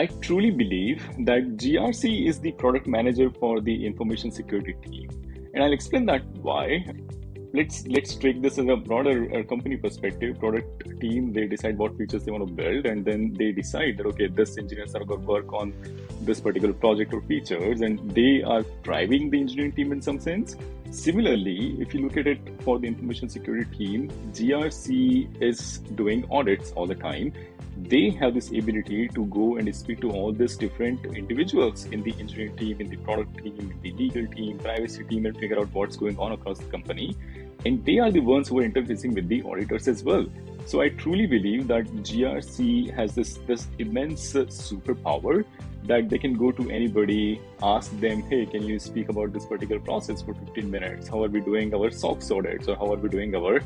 I truly believe that GRC is the product manager for the information security team. And I'll explain that why. Let's take this as a broader company perspective. Product team, they decide what features they want to build, and then they decide that okay, this engineers are going to work on this particular project or features, and they are driving the engineering team in some sense. Similarly, if you look at it for the information security team, GRC is doing audits all the time. They have this ability to go and speak to all these different individuals in the engineering team, in the product team, in the legal team, privacy team, and figure out what's going on across the company. And they are the ones who are interfacing with the auditors as well. So I truly believe that GRC has this immense superpower that they can go to anybody, ask them, hey, can you speak about this particular process for 15 minutes? How are we doing our SOX audits, or how are we doing our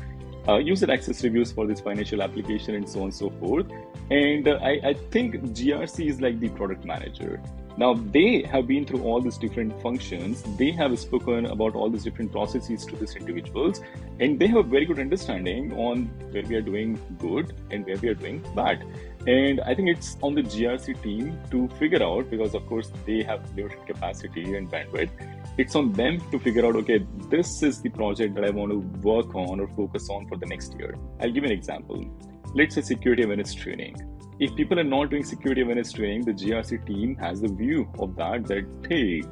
user access reviews for this financial application, and so on and so forth. And I think GRC is like the product manager. Now, they have been through all these different functions. They have spoken about all these different processes to these individuals, and they have a very good understanding on where we are doing good and where we are doing bad. And I think it's on the GRC team to figure out, because of course they have limited capacity and bandwidth. It's on them to figure out, okay, this is the project that I want to work on or focus on for the next year. I'll give you an example. Let's say security awareness training. If people are not doing security awareness training, the GRC team has the view of that, hey,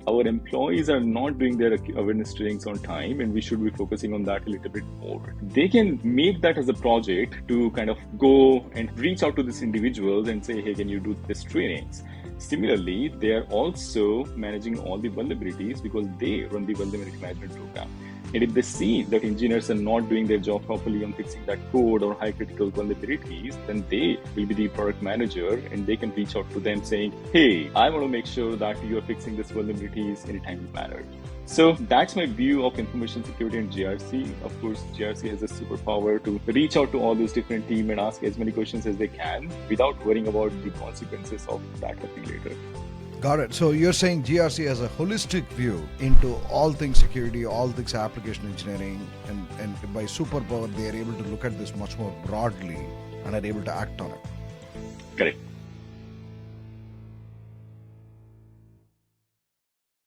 our employees are not doing their awareness trainings on time, and we should be focusing on that a little bit more. They can make that as a project to kind of go and reach out to these individuals and say, hey, can you do these trainings? Similarly, they are also managing all the vulnerabilities because they run the vulnerability management program. And if they see that engineers are not doing their job properly on fixing that code or high critical vulnerabilities, then they will be the product manager, and they can reach out to them saying, hey, I want to make sure that you are fixing these vulnerabilities in a timely manner. So that's my view of information security and GRC. Of course, GRC has a superpower to reach out to all these different teams and ask as many questions as they can without worrying about the consequences of that happening later. Got it. So you're saying GRC has a holistic view into all things security, all things application engineering, and by superpower, they are able to look at this much more broadly and are able to act on it.